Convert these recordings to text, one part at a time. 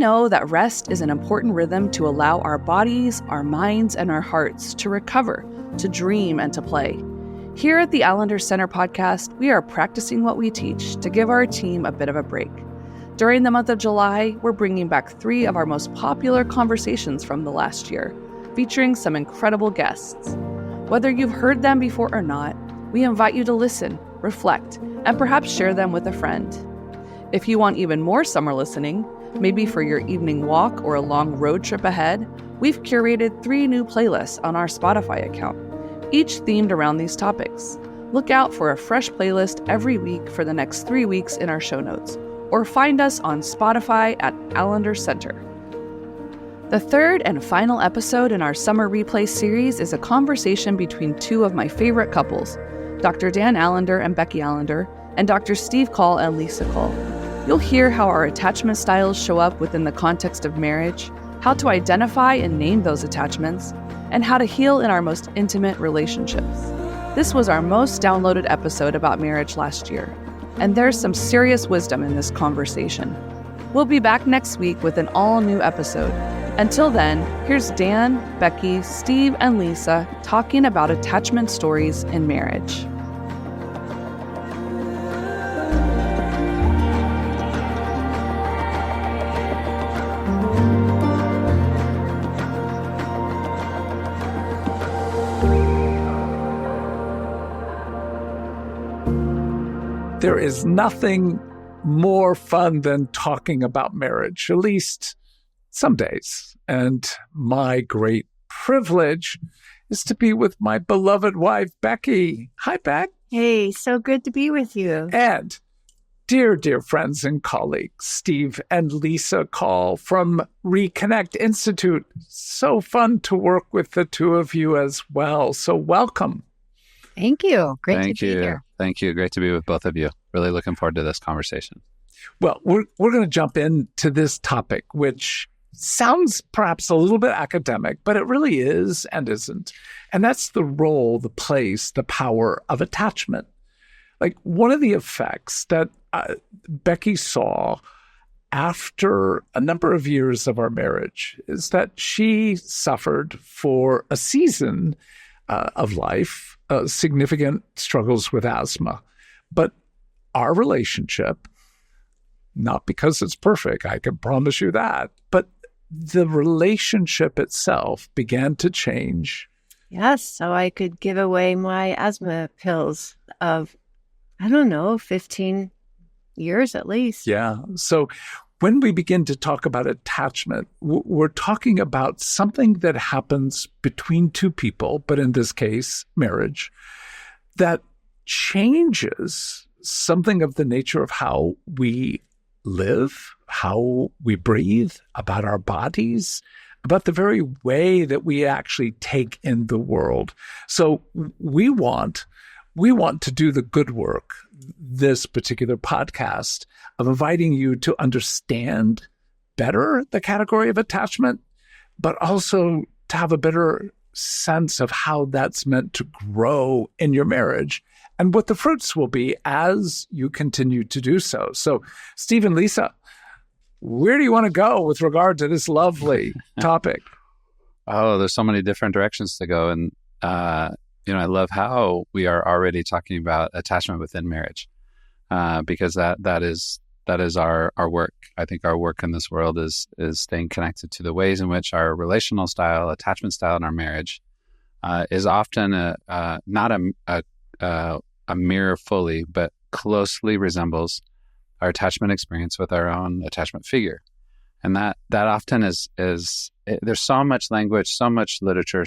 know that rest is an important rhythm to allow our bodies, our minds, and our hearts to recover, to dream, and to play. Here at the Allender Center podcast, we are practicing what we teach to give our team a bit of a break. During the month of July, we're bringing back 3 of our most popular conversations from the last year, featuring some incredible guests. Whether you've heard them before or not, we invite you to listen, reflect, and perhaps share them with a friend. If you want even more summer listening, maybe for your evening walk or a long road trip ahead, we've curated 3 new playlists on our Spotify account, each themed around these topics. Look out for a fresh playlist every week for the next 3 weeks in our show notes, or find us on Spotify at Allender Center. The 3rd and final episode in our Summer Replay series is a conversation between 2 of my favorite couples, Dr. Dan Allender and Becky Allender, and Dr. Steve Call and Lisa Call. You'll hear how our attachment styles show up within the context of marriage, how to identify and name those attachments, and how to heal in our most intimate relationships. This was our most downloaded episode about marriage last year, and there's some serious wisdom in this conversation. We'll be back next week with an all-new episode. Until then, here's Dan, Becky, Steve, and Lisa talking about attachment stories in marriage. There is nothing more fun than talking about marriage, at least some days. And my great privilege is to be with my beloved wife, Becky. Hi, Beck. Hey, so good to be with you. And dear friends and colleagues, Steve and Lisa Call from Reconnect Institute. So fun to work with the 2 of you as well. So welcome. Thank you. Great to be here. Thank you. Great to be with both of you. Really looking forward to this conversation. Well, we're going to jump into this topic, which sounds perhaps a little bit academic, but it really is and isn't. And that's the role, the place, the power of attachment. Like one of the effects that Becky saw after a number of years of our marriage is that she suffered for a season of life significant struggles with asthma. But our relationship, not because it's perfect, I can promise you that, but the relationship itself began to change. Yes, so I could give away my asthma pills of, 15 years at least. Yeah. So when we begin to talk about attachment, we're talking about something that happens between 2 people, but in this case, marriage, that changes something of the nature of how we live, how we breathe, about our bodies, about the very way that we actually take in the world. So we want to do the good work, this particular podcast, of inviting you to understand better the category of attachment, but also to have a better sense of how that's meant to grow in your marriage and what the fruits will be as you continue to do so. So, Steve and Lisa, where do you want to go with regard to this lovely topic? Oh, there's so many different directions to go. And, I love how we are already talking about attachment within marriage, because that is our work. I think our work in this world is staying connected to the ways in which our relational style, attachment style in our marriage is often not a mirror fully, but closely resembles our attachment experience with our own attachment figure. And that often is there's so much language, so much literature,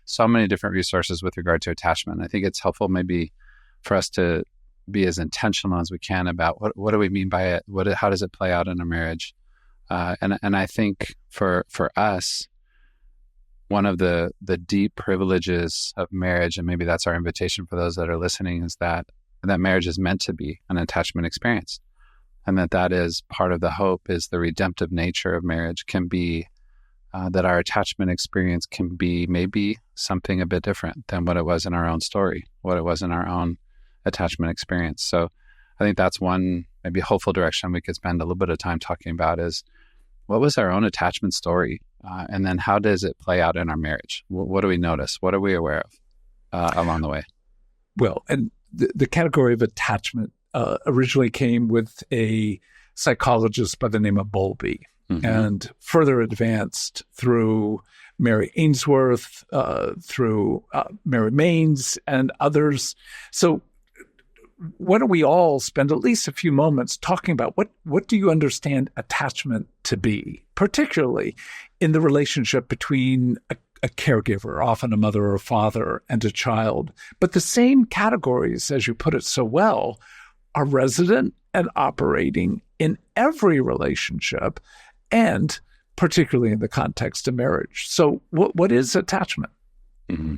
so many different resources with regard to attachment. I think it's helpful maybe for us to be as intentional as we can about what do we mean by it? How does it play out in a marriage? And I think for us, one of the deep privileges of marriage, and maybe that's our invitation for those that are listening, is that marriage is meant to be an attachment experience. And that is part of the hope, is the redemptive nature of marriage can be that our attachment experience can be maybe something a bit different than what it was in our own story, what it was in our own attachment experience. So I think that's one maybe hopeful direction we could spend a little bit of time talking about, is what was our own attachment story? And then how does it play out in our marriage? What do we notice? What are we aware of along the way? Well, and the category of attachment originally came with a psychologist by the name of Bowlby, and further advanced through Mary Ainsworth, through Mary Maines, and others. So why don't we all spend at least a few moments talking about what do you understand attachment to be, particularly in the relationship between a caregiver, often a mother or a father, and a child. But the same categories, as you put it so well, are resident and operating in every relationship, and particularly in the context of marriage. So what is attachment? Mm-hmm.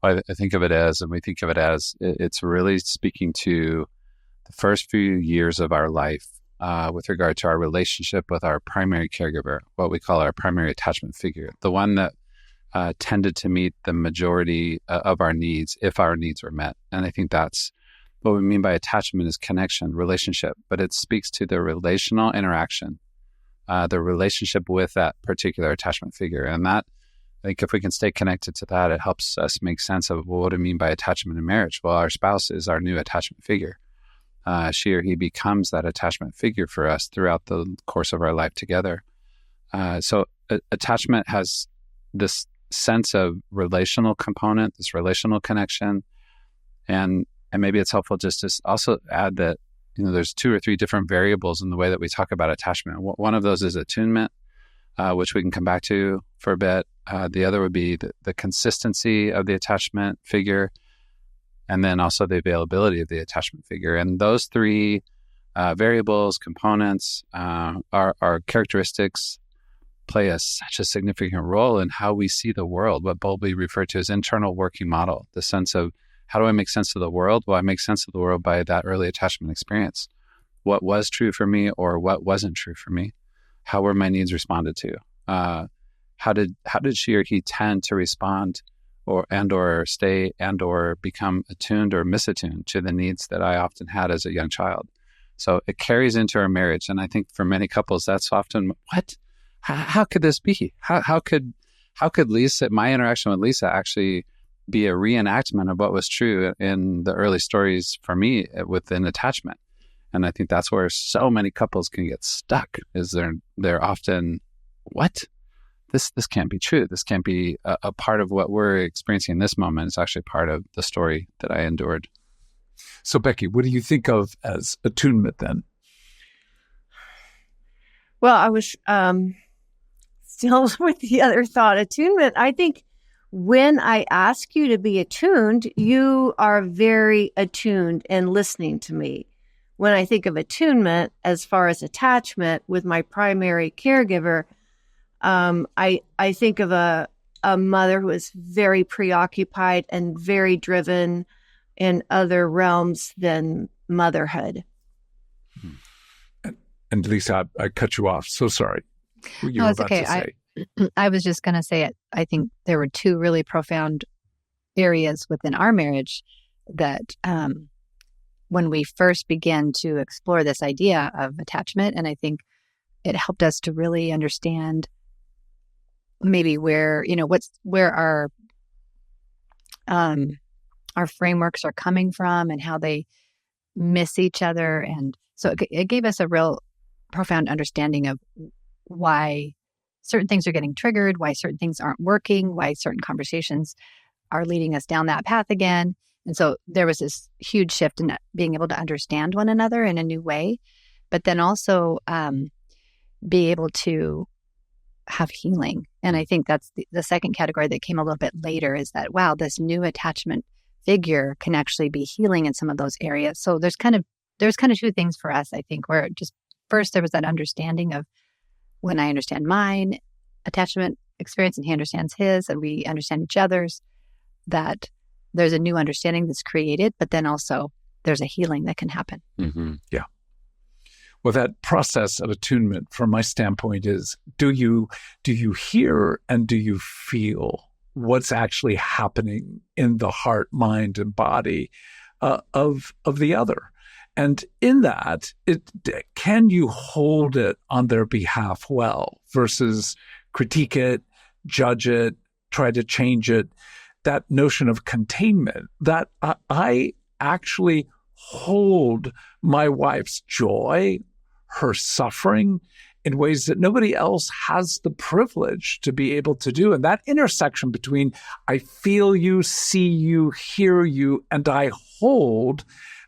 Well, I think of it as, and we think of it as, it's really speaking to the first few years of our life with regard to our relationship with our primary caregiver, what we call our primary attachment figure, the one that tended to meet the majority of our needs if our needs were met. And I think that's what we mean by attachment is connection, relationship, but it speaks to the relational interaction, the relationship with that particular attachment figure. And that, I think if we can stay connected to that, it helps us make sense of what do I mean by attachment in marriage? Well, our spouse is our new attachment figure. She or he becomes that attachment figure for us throughout the course of our life together. So attachment has this sense of relational component, this relational connection. And maybe it's helpful just to also add that, there's 2 or 3 different variables in the way that we talk about attachment. One of those is attunement, which we can come back to for a bit. The other would be the consistency of the attachment figure, and then also the availability of the attachment figure. And those 3 variables, components, our characteristics play such a significant role in how we see the world, what Bowlby referred to as internal working model, the sense of how do I make sense of the world? Well, I make sense of the world by that early attachment experience. What was true for me or what wasn't true for me? How were my needs responded to? How did she or he tend to respond or stay or become attuned or misattuned to the needs that I often had as a young child? So it carries into our marriage. And I think for many couples, that's often, what? How could this be? How could Lisa, my interaction with Lisa, actually be a reenactment of what was true in the early stories for me within attachment? And I think that's where so many couples can get stuck, is they're often, what? This can't be true. This can't be a part of what we're experiencing in this moment. It's actually part of the story that I endured. So Becky, what do you think of as attunement then? Well, I was still with the other thought, attunement. I think when I ask you to be attuned, you are very attuned and listening to me. When I think of attunement, as far as attachment with my primary caregiver, I think of a mother who is very preoccupied and very driven in other realms than motherhood. And Lisa, I cut you off. So sorry. What you No, were it's about okay. to say. I was just going to say it. I think there were 2 really profound areas within our marriage that when we first began to explore this idea of attachment, and I think it helped us to really understand maybe where our frameworks are coming from and how they miss each other. And so it gave us a real profound understanding of why certain things are getting triggered, why certain things aren't working, why certain conversations are leading us down that path again. And so there was this huge shift in being able to understand one another in a new way, but then also be able to have healing. And I think that's the second category that came a little bit later, is that, wow, this new attachment figure can actually be healing in some of those areas. So there's kind of 2 things for us, I think, where just first there was that understanding of when I understand mine attachment experience and he understands his and we understand each other's, that there's a new understanding that's created, but then also there's a healing that can happen. Mm-hmm. Yeah. Well, that process of attunement, from my standpoint, is do you hear and do you feel what's actually happening in the heart, mind, and body of the other? And in that, can you hold it on their behalf well versus critique it, judge it, try to change it? That notion of containment, that I actually hold my wife's joy, her suffering, in ways that nobody else has the privilege to be able to do. And that intersection between I feel you, see you, hear you, and I hold,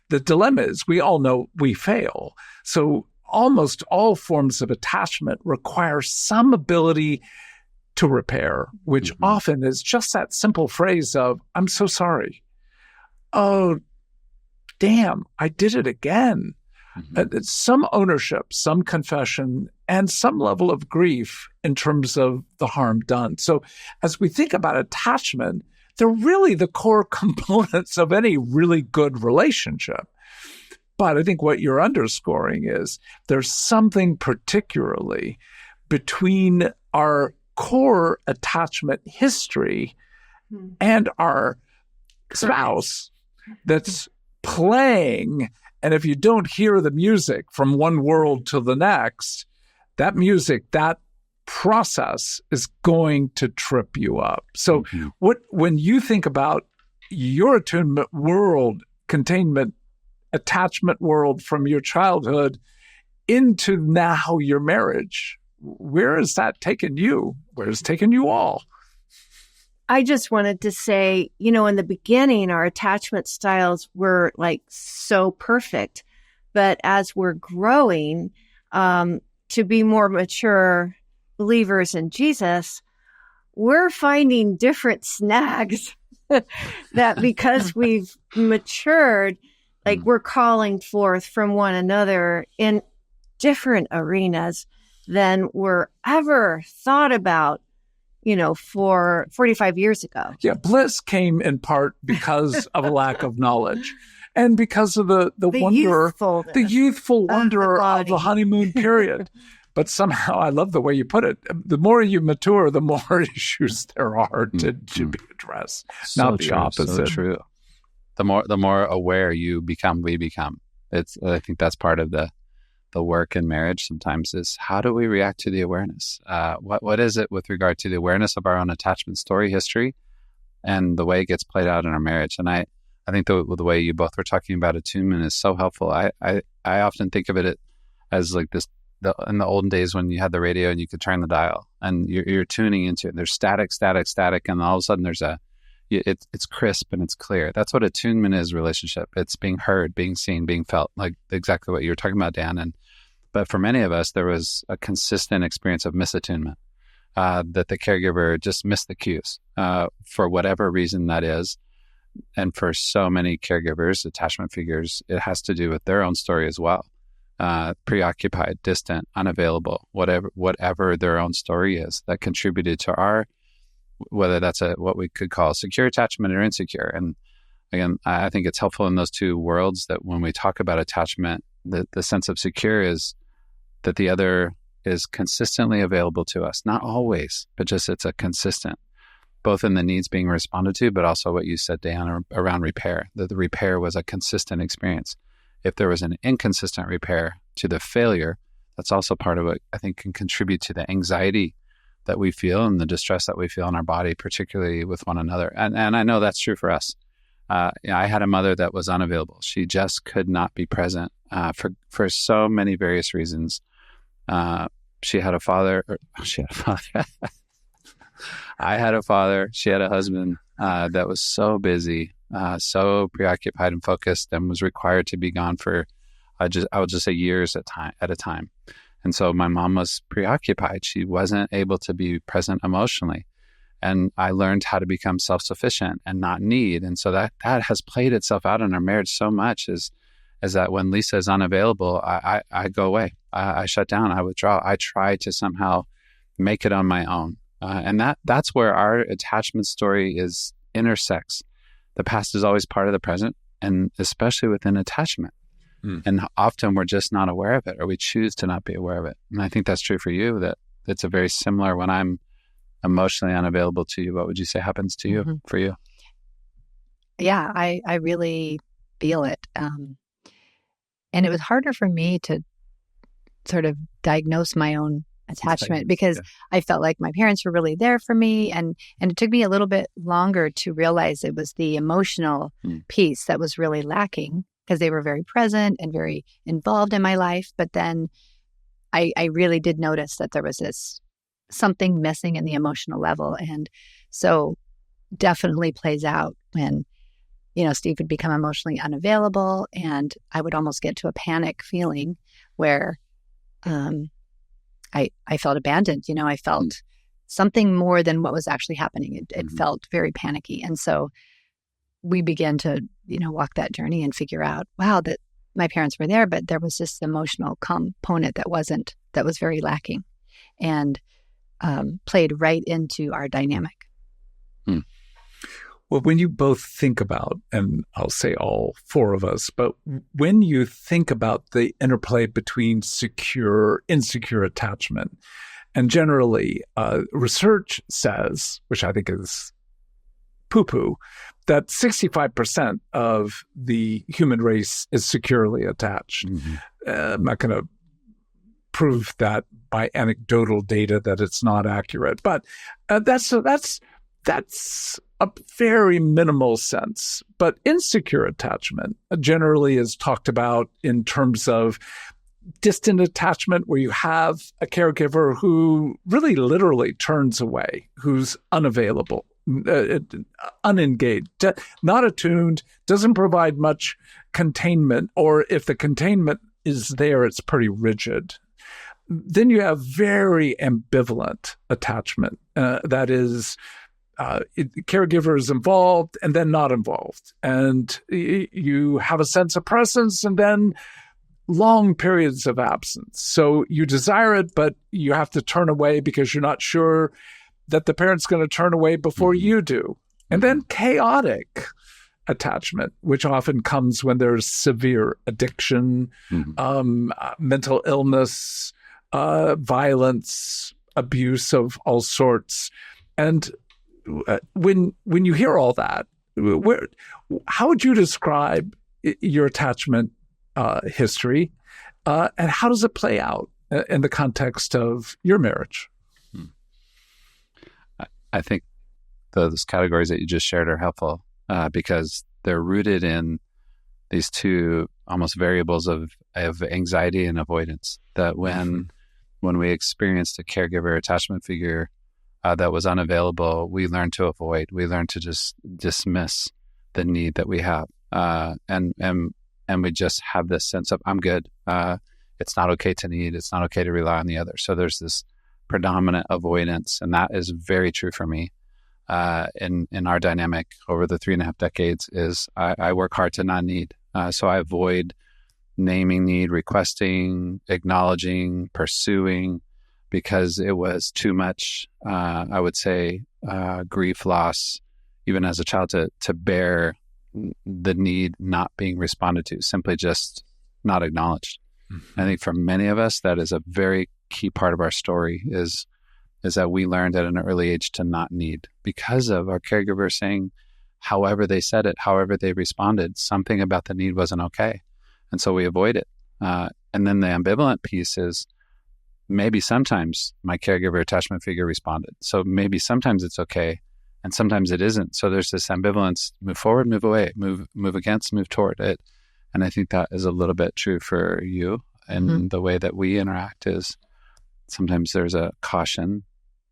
the dilemma is we all know we fail. So almost all forms of attachment require some ability to repair, which often is just that simple phrase of, I'm so sorry. Oh, damn, I did it again. It's some ownership, some confession, and some level of grief in terms of the harm done. So as we think about attachment, they're really the core components of any really good relationship. But I think what you're underscoring is there's something particularly between our core attachment history and our spouse that's playing. And if you don't hear the music from one world to the next, that music, that process is going to trip you up. So when you think about your attunement world, containment, attachment world from your childhood into now your marriage, where has that taken you? Where has it taken you all? I just wanted to say, in the beginning, our attachment styles were like so perfect. But as we're growing to be more mature believers in Jesus, we're finding different snags that because we've matured, like we're calling forth from one another in different arenas than were ever thought about, for 45 years ago. Yeah, bliss came in part because of a lack of knowledge and because of the youthful wonder of the honeymoon period. But somehow, I love the way you put it. The more you mature, the more issues there are to be addressed, not the opposite. So true. The more aware you become, we become. I think that's part of the work in marriage sometimes is how do we react to the awareness? What is it with regard to the awareness of our own attachment story history and the way it gets played out in our marriage? And I think the way you both were talking about attunement is so helpful. I often think of it as like this, in the olden days when you had the radio and you could turn the dial and you're tuning into it. There's static, and all of a sudden it's crisp and it's clear. That's what attunement is, relationship. It's being heard, being seen, being felt, like exactly what you were talking about, Dan. But for many of us, there was a consistent experience of misattunement, that the caregiver just missed the cues for whatever reason that is. And for so many caregivers, attachment figures, it has to do with their own story as well. Preoccupied, distant, unavailable, whatever their own story is that contributed to whether that's what we could call secure attachment or insecure. And again, I think it's helpful in those two worlds that when we talk about attachment, the sense of secure is that the other is consistently available to us. Not always, but just it's a consistent, both in the needs being responded to, but also what you said, Dan, around repair, that the repair was a consistent experience. If there was an inconsistent repair to the failure, that's also part of what I think can contribute to the anxiety that we feel and the distress that we feel in our body, particularly with one another. And I know that's true for us. I had a mother that was unavailable. She just could not be present for so many various reasons. She had a father. I had a father. She had a husband that was so busy, so preoccupied and focused, and was required to be gone for, I would just say years at a time. And so my mom was preoccupied. She wasn't able to be present emotionally. And I learned how to become self-sufficient and not need. And so that has played itself out in our marriage so much is that when Lisa is unavailable, I go away. I shut down. I withdraw. I try to somehow make it on my own. And that's where our attachment story intersects. The past is always part of the present, and especially within attachment. And often we're just not aware of it, or we choose to not be aware of it. And I think that's true for you, that it's a very similar when I'm emotionally unavailable to you. What would you say happens to you, for you? Yeah, I really feel it. And it was harder for me to sort of diagnose my own attachment because I felt like my parents were really there for me. And it took me a little bit longer to realize it was the emotional piece that was really lacking, because they were very present and very involved in my life. But then I really did notice that there was something missing in the emotional level. And so definitely plays out when, Steve would become emotionally unavailable, and I would almost get to a panic feeling where I felt abandoned. I felt something more than what was actually happening. It felt very panicky. And so we began to, walk that journey and figure out, wow, that my parents were there, but there was this emotional component that was very lacking, and played right into our dynamic. Well, when you both think about, and I'll say all four of us, but when you think about the interplay between secure, insecure attachment, and generally research says, which I think is poo-poo, that 65% of the human race is securely attached. I'm not going to prove that by anecdotal data that it's not accurate, but that's a very minimal sense. But insecure attachment generally is talked about in terms of distant attachment, where you have a caregiver who really literally turns away, who's unavailable, unengaged, not attuned, doesn't provide much containment, or if the containment is there, it's pretty rigid. Then you have very ambivalent attachment. That is, caregiver is involved and then not involved. And you have a sense of presence and then long periods of absence. So you desire it, but you have to turn away because you're not sure that the parent's going to turn away before you do. And then chaotic attachment, which often comes when there's severe addiction, mental illness, violence, abuse of all sorts. And when you hear all that, how would you describe your attachment history, and how does it play out in the context of your marriage? I think those categories that you just shared are helpful because they're rooted in these two almost variables of anxiety and avoidance. That when we experienced a caregiver attachment figure that was unavailable, we learned to avoid. We learned to just dismiss the need that we have, and we just have this sense of I'm good. It's not okay to need. It's not okay to rely on the other. So there's this predominant avoidance, and that is very true for me. In our dynamic over the 3.5 decades, is I work hard to not need. So I avoid naming need, requesting, acknowledging, pursuing, because it was too much, I would say, grief, loss, even as a child, to bear the need not being responded to, simply just not acknowledged. I think for many of us, that is a very key part of our story, is that we learned at an early age to not need because of our caregiver saying, however they said it, however they responded, something about the need wasn't okay. And so we avoid it. And then the ambivalent piece is, maybe sometimes my caregiver attachment figure responded. So maybe sometimes it's okay and sometimes it isn't. So there's this ambivalence, move forward, move away, move against, move toward it. And I think that is a little bit true for you. And the way that we interact is sometimes there's a caution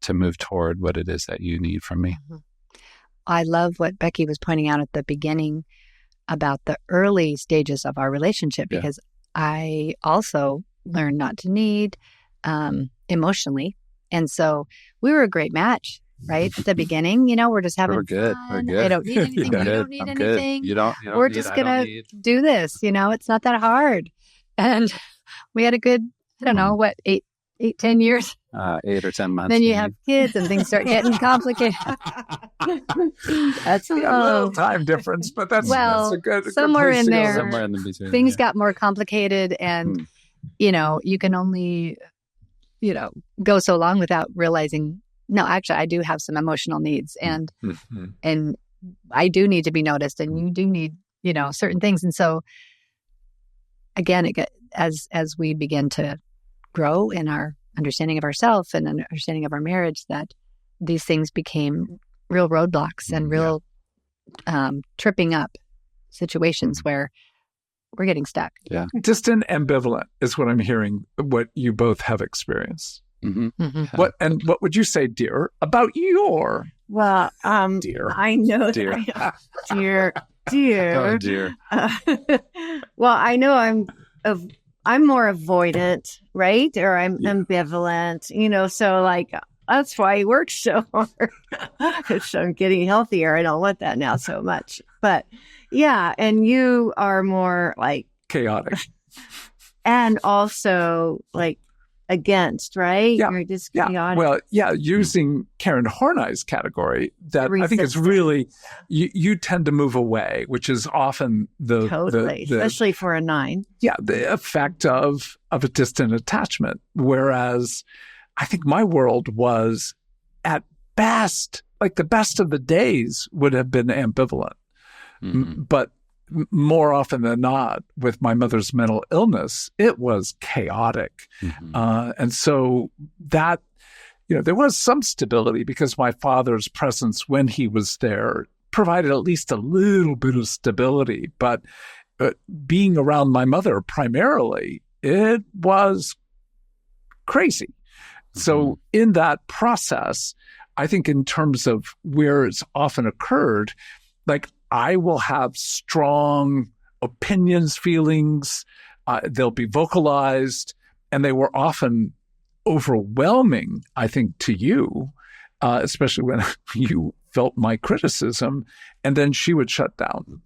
to move toward what it is that you need from me. I love what Becky was pointing out at the beginning about the early stages of our relationship, because I also learned not to need emotionally. And so we were a great match, right? At the beginning, we're just having good. fun. We're good. I don't need anything. You don't need anything. You don't we're need, just going to do this. It's not that hard. And we had a good, I don't know, 10 years? 8 or 10 months. Then you have kids and things start getting complicated. That's a little time difference, but that's a good somewhere place in to go. there. Somewhere in the between. Things got more complicated, and you can only go so long without realizing, no, actually I do have some emotional needs, and I do need to be noticed, and you do need certain things. And so again, as we begin to grow in our understanding of ourselves and understanding of our marriage, that these things became real roadblocks and real tripping up situations where we're getting stuck. Yeah. Distant ambivalent is what I'm hearing, what you both have experienced. Mm-hmm. Mm-hmm. What would you say, dear, about your Well, dear? I know Dear. dear. Oh, dear. Well, I know I'm more avoidant, right? Or I'm ambivalent, so like that's why I work so hard. So I'm getting healthier. I don't want that now so much. But yeah, and you are more like Chaotic. and also like against, right? Yeah. You're just Yeah. chaotic. Well, yeah, using Karen Horney's category, that I think it's Resistant. really, you tend to move away, which is often the Totally, the especially for a 9. the effect of a distant attachment. Whereas I think my world was at best, like the best of the days would have been ambivalent. Mm-hmm. But more often than not, with my mother's mental illness, it was chaotic. Mm-hmm. And so that, there was some stability because my father's presence when he was there provided at least a little bit of stability. But being around my mother primarily, it was crazy. Mm-hmm. So in that process, I think in terms of where it's often occurred, like I will have strong opinions, feelings, they'll be vocalized, and they were often overwhelming, I think, to you, especially when you felt my criticism, and then she would shut down.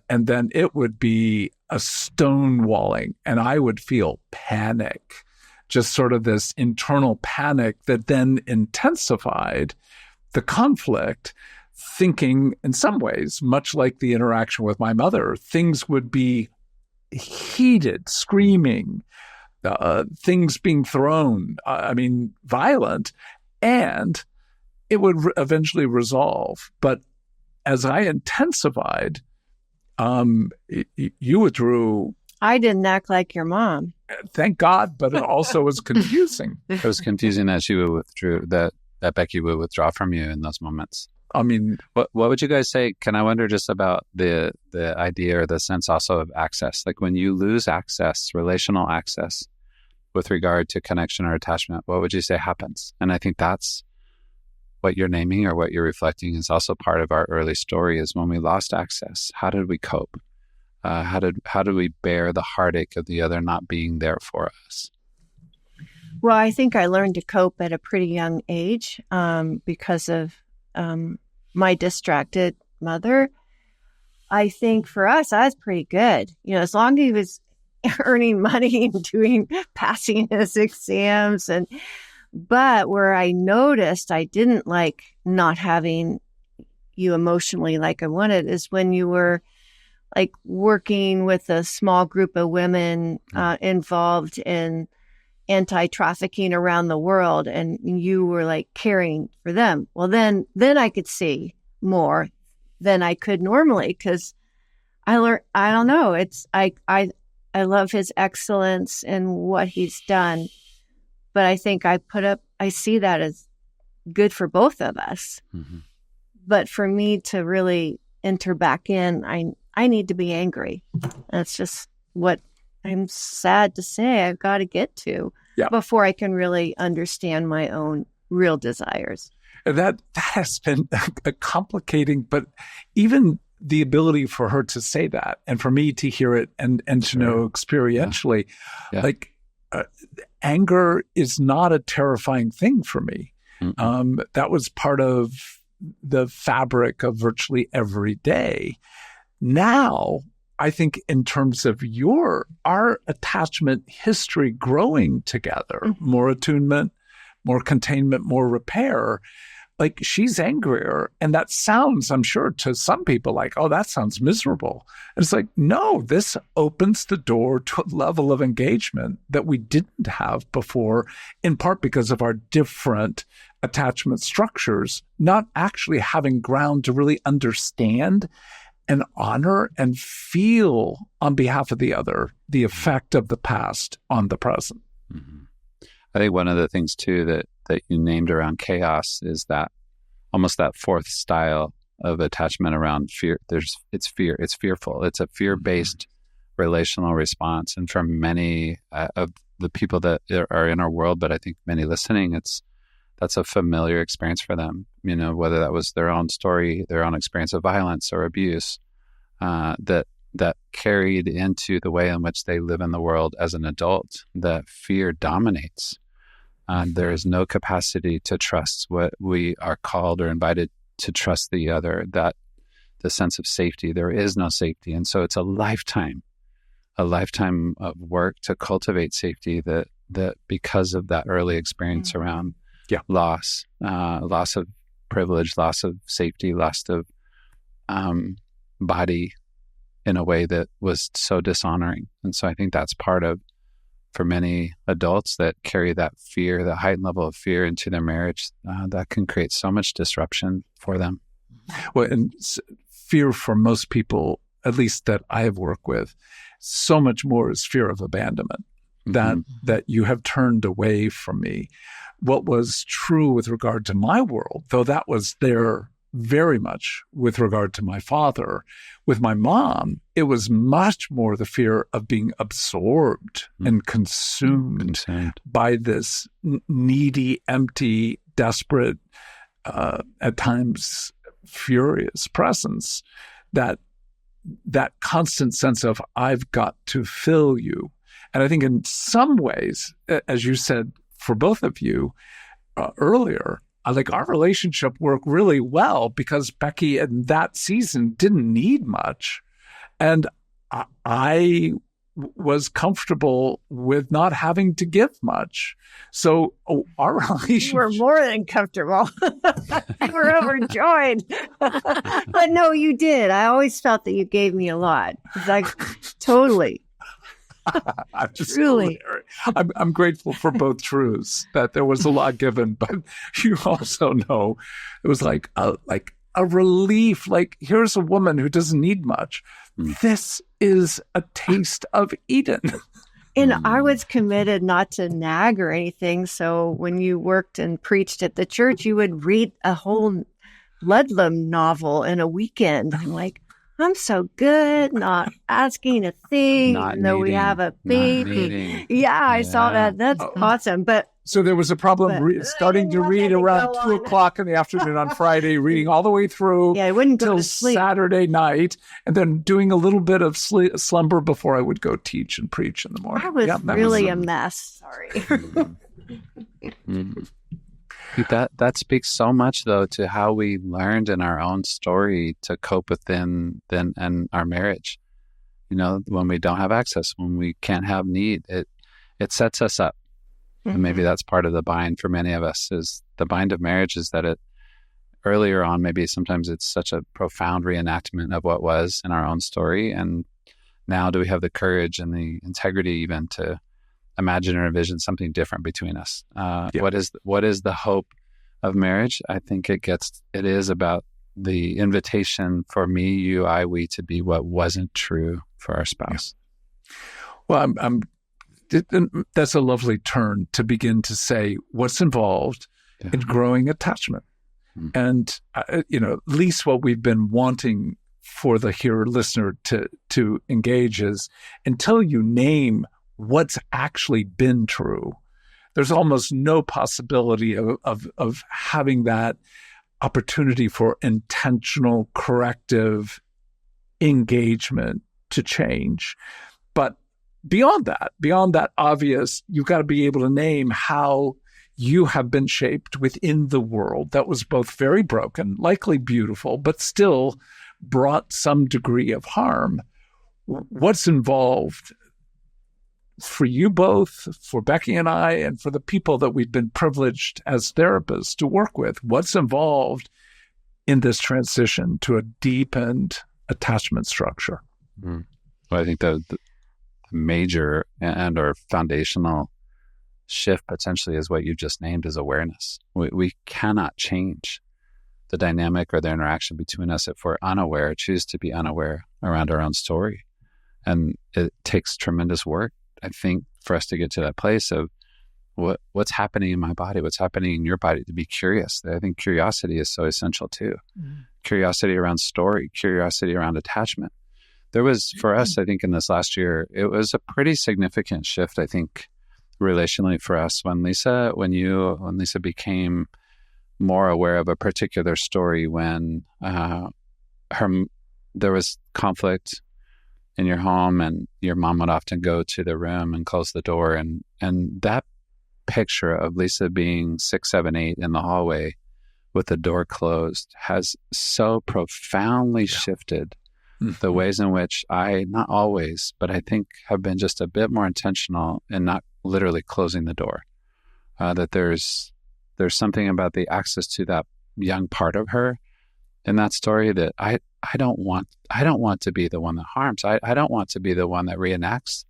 And then it would be a stonewalling, and I would feel panic, just sort of this internal panic that then intensified the conflict, thinking in some ways, much like the interaction with my mother, things would be heated, screaming, things being thrown, violent, and it would eventually resolve. But as I intensified, you withdrew. I didn't act like your mom. Thank God, but it also was confusing. It was confusing that she would that Becky would withdraw from you in those moments. I mean, what would you guys say? Can I wonder just about the idea or the sense also of access? Like when you lose access, relational access, with regard to connection or attachment, what would you say happens? And I think that's what you're naming or what you're reflecting is also part of our early story. Is when we lost access, how did we cope? How did we bear the heartache of the other not being there for us? Well, I think I learned to cope at a pretty young age because of my distracted mother. I think for us, I was pretty good. As long as he was earning money and passing his exams, but where I noticed I didn't like not having you emotionally like I wanted is when you were like working with a small group of women involved in anti-trafficking around the world, and you were like caring for them. Well, then I could see more than I could normally because I learned. I don't know. It's I love his excellence in what he's done, but I think I see that as good for both of us. Mm-hmm. But for me to really enter back in, I need to be angry. That's just what I'm sad to say I've got to get to before I can really understand my own real desires. That has been a complicating, but even the ability for her to say that and for me to hear it and to know experientially, like anger is not a terrifying thing for me. Mm-hmm. That was part of the fabric of virtually every day. Now, I think in terms of our attachment history growing together, more attunement, more containment, more repair, like she's angrier. And that sounds, I'm sure, to some people like, oh, that sounds miserable. And it's like, no, this opens the door to a level of engagement that we didn't have before, in part because of our different attachment structures, not actually having ground to really understand and honor and feel on behalf of the other the effect of the past on the present. Mm-hmm. I think one of the things too that you named around chaos is that almost that fourth style of attachment around fear. It's fear. It's fearful. It's a fear-based relational response. And for many of the people that are in our world, but I think many listening, that's a familiar experience for them. You know, whether that was their own story, their own experience of violence or abuse, that carried into the way in which they live in the world as an adult. That fear dominates. There is no capacity to trust what we are called or invited to trust the other. That the sense of safety, there is no safety, and so it's a lifetime of work to cultivate safety. That because of that early experience around loss of privilege, loss of safety, loss of body in a way that was so dishonoring. And so I think that's part of, for many adults that carry that fear, that heightened level of fear into their marriage, that can create so much disruption for them. Well, and fear for most people, at least that I have worked with, so much more is fear of abandonment, that you have turned away from me. What was true with regard to my world, though that was there very much with regard to my father, with my mom, it was much more the fear of being absorbed and consumed by this needy, empty, desperate, at times furious presence, that constant sense of, I've got to fill you. And I think in some ways, as you said, for both of you earlier, like our relationship worked really well because Becky in that season didn't need much. And I was comfortable with not having to give much. So our relationship... You were more than comfortable. You were overjoyed. But no, you did. I always felt that you gave me a lot. It's like, totally. I'm just Really? I'm grateful for both truths, that there was a lot given, but you also know it was like a relief. Like, here's a woman who doesn't need much. This is a taste of Eden. And I was committed not to nag or anything. So when you worked and preached at the church, you would read a whole Ludlum novel in a weekend. I'm like, I'm so good, not asking a thing, even though we have a baby. Yeah, I saw that. That's awesome. But so there was a problem starting to read around 2:00 in the afternoon on Friday, reading all the way through I wouldn't go till to sleep. Saturday night, and then doing a little bit of slumber before I would go teach and preach in the morning. I was really a mess. Sorry. That speaks so much, though, to how we learned in our own story to cope within and our marriage. You know, when we don't have access, when we can't have need, it sets us up. And maybe that's part of the bind for many of us, is the bind of marriage, is that it earlier on, maybe sometimes it's such a profound reenactment of what was in our own story. And now do we have the courage and the integrity even to imagine or envision something different between us? What is the hope of marriage? I think it is about the invitation for me, you, I, we to be what wasn't true for our spouse. Well, that's a lovely turn to begin to say what's involved in growing attachment. And, at least what we've been wanting for the hearer listener to engage is, until you name what's actually been true, there's almost no possibility of having that opportunity for intentional corrective engagement to change. But beyond that obvious, you've got to be able to name how you have been shaped within the world that was both very broken, likely beautiful, but still brought some degree of harm. What's involved for you both, for Becky and I, and for the people that we've been privileged as therapists to work with? What's involved in this transition to a deepened attachment structure? Well, I think the major and or foundational shift potentially is what you just named, is awareness. We cannot change the dynamic or the interaction between us, if we're unaware, choose to be unaware around our own story. And it takes tremendous work, I think, for us to get to that place of what's happening in my body, what's happening in your body, to be curious. I think curiosity is so essential too. Mm-hmm. Curiosity around story, curiosity around attachment. There was, for us, I think in this last year, it was a pretty significant shift, I think, relationally for us when Lisa became more aware of a particular story, when there was conflict in your home and your mom would often go to the room and close the door, and that picture of Lisa being 6, 7, 8 in the hallway with the door closed has so profoundly shifted the ways in which I, not always, but I think have been just a bit more intentional in not literally closing the door. That there's something about the access to that young part of her in that story that I don't want to be the one that harms. I don't want to be the one that reenacts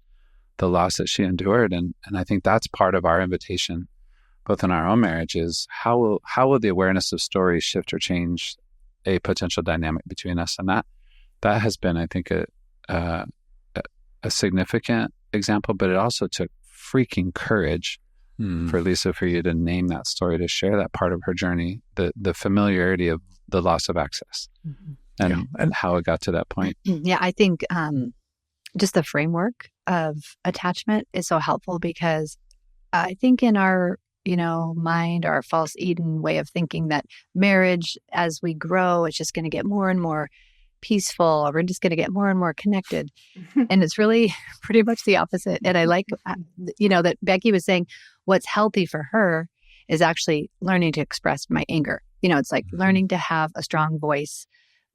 the loss that she endured. And I think that's part of our invitation, both in our own marriage, is how will the awareness of story shift or change a potential dynamic between us? And that has been, I think, a significant example, but it also took freaking courage for Lisa, for you to name that story, to share that part of her journey, the familiarity of the loss of access, and how it got to that point. Yeah, I think just the framework of attachment is so helpful, because I think in our mind, our false Eden way of thinking, that marriage, as we grow, it's just going to get more and more peaceful, or we're just going to get more and more connected. And it's really pretty much the opposite. And I like, that Becky was saying what's healthy for her is actually learning to express my anger. It's like learning to have a strong voice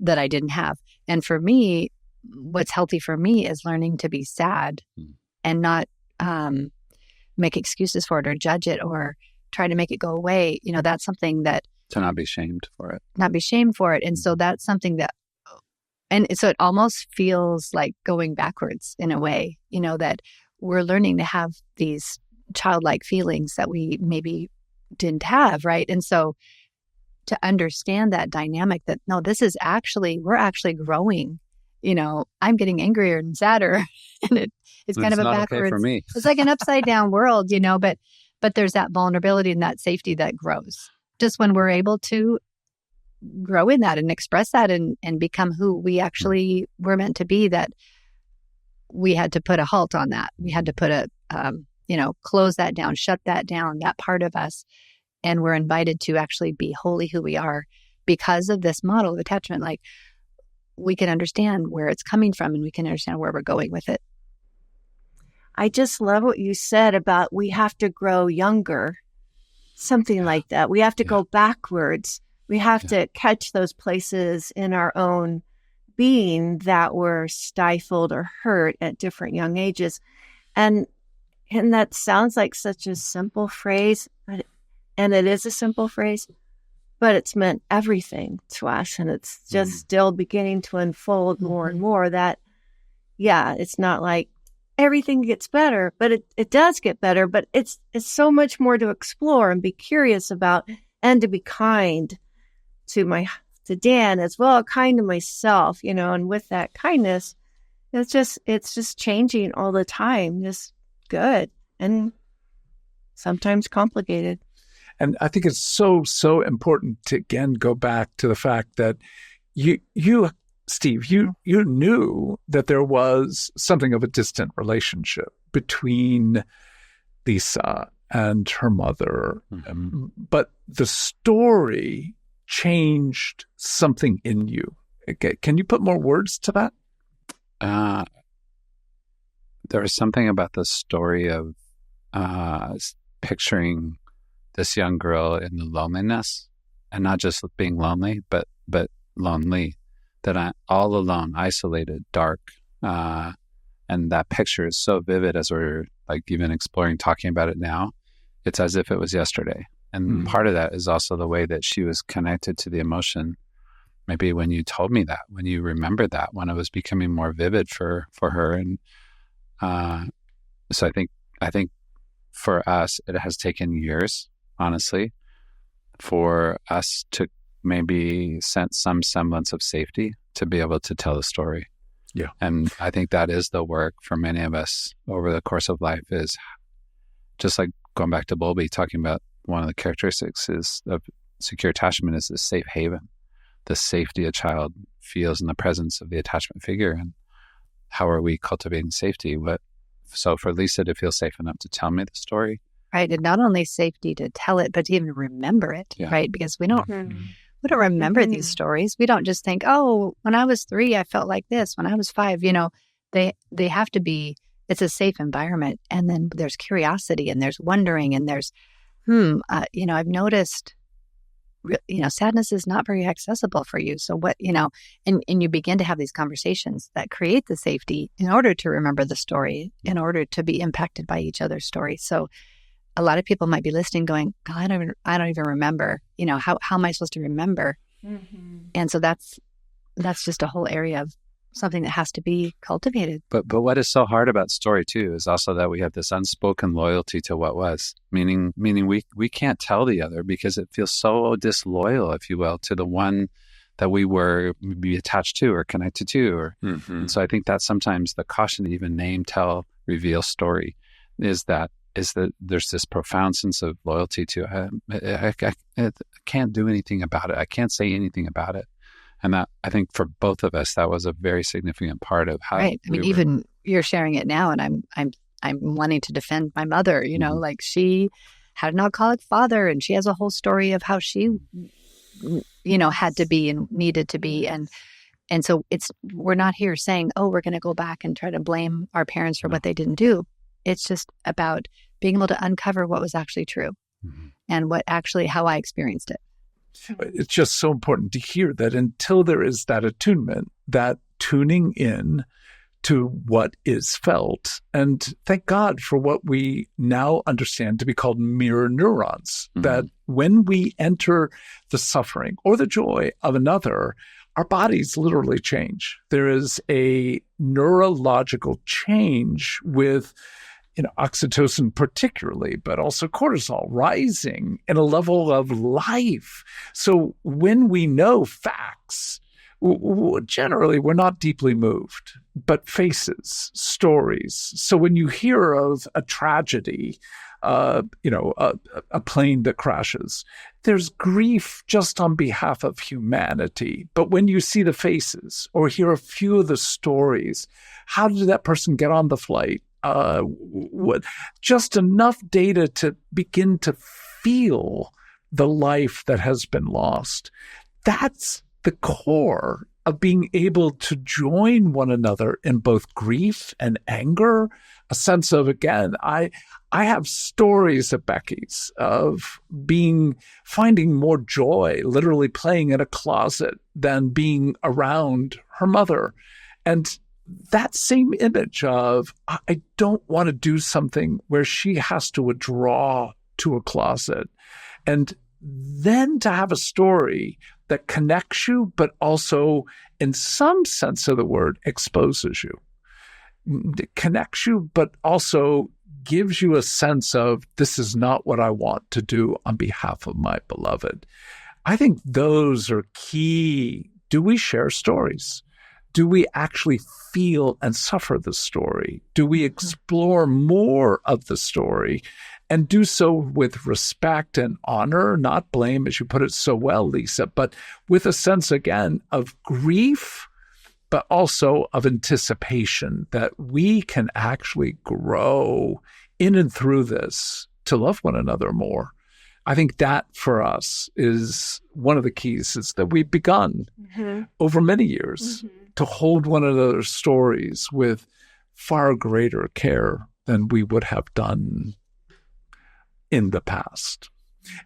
that I didn't have. And for me, what's healthy for me is learning to be sad and not make excuses for it or judge it or try to make it go away. That's something that... To not be shamed for it. Not be shamed for it. And so that's something that... And so it almost feels like going backwards in a way, that we're learning to have these childlike feelings that we maybe didn't have, right? And so to understand that dynamic, that no, we're actually growing. I'm getting angrier and sadder, and it's kind of a backwards. Okay for me. It's like an upside down world, but there's that vulnerability and that safety that grows just when we're able to grow in that and express that and become who we actually were meant to be. That we had to put a halt on that. We had to put close that down, shut that down, that part of us. And we're invited to actually be wholly who we are because of this model of attachment. Like, we can understand where it's coming from and we can understand where we're going with it. I just love what you said about we have to grow younger, something like that. We have to go backwards. We have to catch those places in our own being that were stifled or hurt at different young ages. And that sounds like such a simple phrase, and it is a simple phrase, but it's meant everything to us. And it's just still beginning to unfold more and more that, it's not like everything gets better, but it does get better, but it's so much more to explore and be curious about, and to be kind to Dan as well, kind to myself, and with that kindness, it's just changing all the time, just good and sometimes complicated. And I think it's so important to again go back to the fact that you Steve, you knew that there was something of a distant relationship between Lisa and her mother, but the story changed something in you. Okay. Can you put more words to that? There was something about the story of picturing this young girl in the loneliness, and not just being lonely, but lonely, that I'm all alone, isolated, dark. And that picture is so vivid as we're like even exploring, talking about it now. It's as if it was yesterday. And part of that is also the way that she was connected to the emotion. Maybe when you told me that, when you remembered that, when it was becoming more vivid for her. And so I think for us, it has taken years, honestly, for us to maybe sense some semblance of safety to be able to tell the story. Yeah. And I think that is the work for many of us over the course of life, is just like going back to Bowlby, talking about one of the characteristics is of secure attachment is the safe haven, the safety a child feels in the presence of the attachment figure. And how are we cultivating safety? So for Lisa to feel safe enough to tell me the story. Right. And not only safety to tell it, but to even remember it. Yeah. Right. Because we don't remember these stories. We don't just think, oh, when I was 3, I felt like this. When I was 5, they have to be, it's a safe environment. And then there's curiosity and there's wondering and there's, I've noticed, sadness is not very accessible for you. So what, and you begin to have these conversations that create the safety in order to remember the story, in order to be impacted by each other's story. So a lot of people might be listening going, God, I don't even remember, how am I supposed to remember? Mm-hmm. And so that's just a whole area of something that has to be cultivated. But what is so hard about story too is also that we have this unspoken loyalty to what was, meaning we can't tell the other because it feels so disloyal, if you will, to the one that we were maybe attached to or connected to. And so I think that's sometimes the caution to even name, tell, reveal story is that there's this profound sense of loyalty to I can't do anything about it. I can't say anything about it. And that, I think for both of us, that was a very significant part of how. Right. I mean, even you're sharing it now, and I'm wanting to defend my mother. Like she had an alcoholic father, and she has a whole story of how she, had to be and needed to be, and so we're not here saying, oh, we're going to go back and try to blame our parents for what they didn't do. It's just about being able to uncover what was actually true, and how I experienced it. It's just so important to hear that until there is that attunement, that tuning in to what is felt. And thank God for what we now understand to be called mirror neurons, that when we enter the suffering or the joy of another, our bodies literally change. There is a neurological change with oxytocin particularly, but also cortisol rising in a level of life. So when we know facts, generally we're not deeply moved, but faces, stories. So when you hear of a tragedy, a plane that crashes, there's grief just on behalf of humanity. But when you see the faces or hear a few of the stories, how did that person get on the flight? Just enough data to begin to feel the life that has been lost. That's the core of being able to join one another in both grief and anger. A sense of, again, I have stories at Becky's of finding more joy, literally playing in a closet than being around her mother. And that same image of, I don't want to do something where she has to withdraw to a closet. And then to have a story that connects you, but also in some sense of the word, exposes you. It connects you, but also gives you a sense of, this is not what I want to do on behalf of my beloved. I think those are key. Do we share stories? Do we actually feel and suffer the story? Do we explore more of the story and do so with respect and honor, not blame, as you put it so well, Lisa, but with a sense, again, of grief, but also of anticipation that we can actually grow in and through this to love one another more? I think that for us is one of the keys, is that we've begun over many years to hold one another's stories with far greater care than we would have done in the past.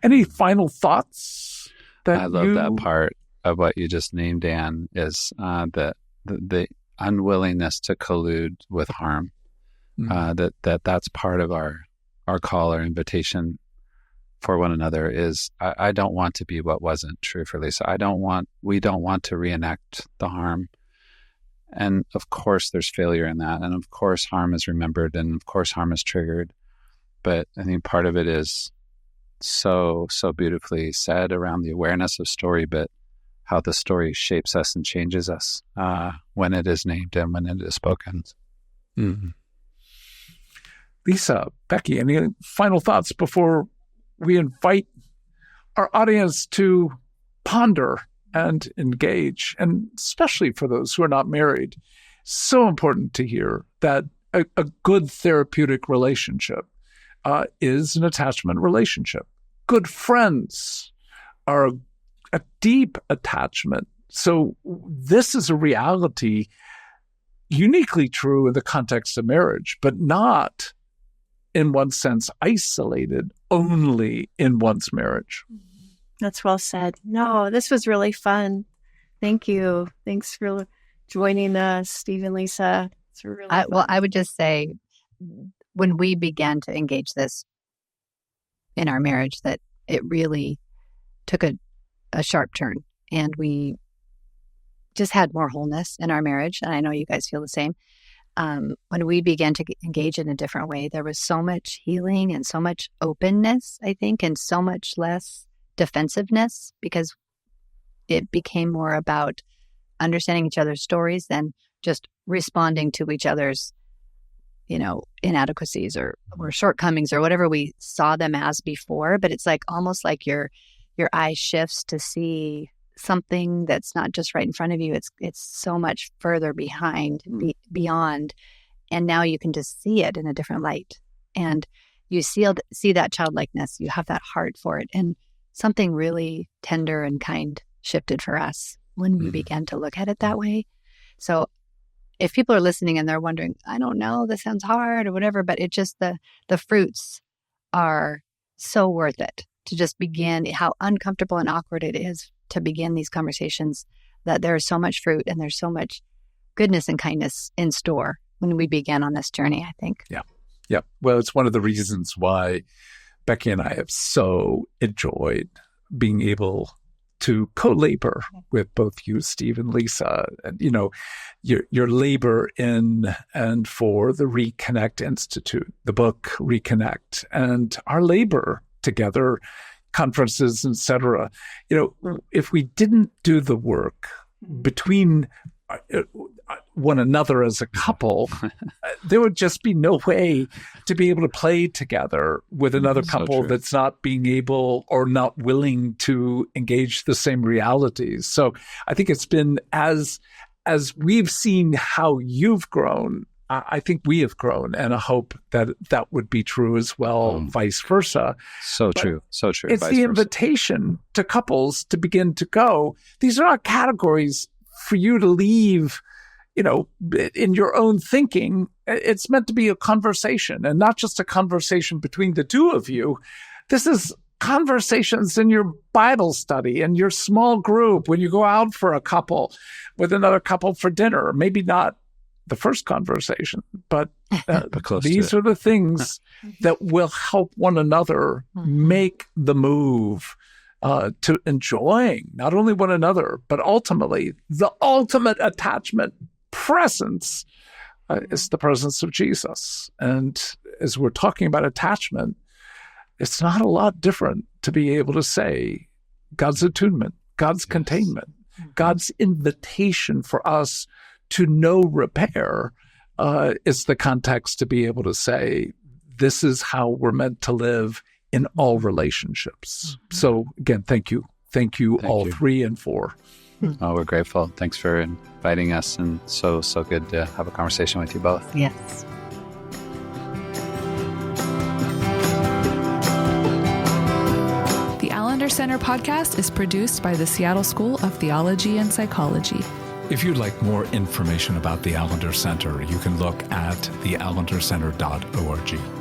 Any final thoughts? I love that part of what you just named, Dan, is the unwillingness to collude with harm. That's part of our call, our invitation for one another is, I don't want to be what wasn't true for Lisa. We don't want to reenact the harm. And of course there's failure in that. And of course harm is remembered, and of course harm is triggered. But I think part of it is so beautifully said around the awareness of story, but how the story shapes us and changes us when it is named and when it is spoken. Mm-hmm. Lisa, Becky, any final thoughts before we invite our audience to ponder and engage, and especially for those who are not married? So important to hear that a good therapeutic relationship is an attachment relationship. Good friends are a deep attachment. So this is a reality uniquely true in the context of marriage, but not in one sense isolated only in one's marriage. That's well said. No, this was really fun. Thank you. Thanks for joining us, Steve and Lisa. It's really fun. Well, I would just say when we began to engage this in our marriage, that it really took a sharp turn, and we just had more wholeness in our marriage. And I know you guys feel the same. When we began to engage in a different way, there was so much healing and so much openness, I think, and so much less defensiveness, because it became more about understanding each other's stories than just responding to each other's, inadequacies or shortcomings or whatever we saw them as before. But it's like almost like your eye shifts to see something that's not just right in front of you. It's so much further beyond. And now you can just see it in a different light. And you see that childlikeness. You have that heart for it. And something really tender and kind shifted for us when we began to look at it that way. So if people are listening and they're wondering, I don't know, this sounds hard or whatever, but it just, the fruits are so worth it to just begin. How uncomfortable and awkward it is to begin these conversations, that there's so much fruit and there's so much goodness and kindness in store when we began on this journey, I think. Yeah. Well, it's one of the reasons why Becky and I have so enjoyed being able to co-labor with both you, Steve, and Lisa. And, your labor in and for the Reconnect Institute, the book Reconnect, and our labor together, conferences, etc. If we didn't do the work between one another as a couple, there would just be no way to be able to play together with another couple that's not being able or not willing to engage the same realities. So I think it's been as we've seen how you've grown, I think we have grown, and I hope that would be true as well, vice versa. So true. It's the invitation to couples to begin to go, these are not categories for you to leave, in your own thinking. It's meant to be a conversation, and not just a conversation between the two of you. This is conversations in your Bible study, in your small group, when you go out for a couple with another couple for dinner. Maybe not the first conversation, but these are the things that will help one another make the move to enjoying not only one another, but ultimately the ultimate attachment presence is the presence of Jesus. And as we're talking about attachment, it's not a lot different to be able to say God's attunement, God's containment, God's invitation for us to no repair is the context to be able to say, this is how we're meant to live in all relationships. So again, thank you. Thank you, all 3 and 4. Oh, we're grateful. Thanks for inviting us, and so good to have a conversation with you both. Yes. The Allender Center podcast is produced by the Seattle School of Theology and Psychology. If you'd like more information about the Allender Center, you can look at theallendercenter.org.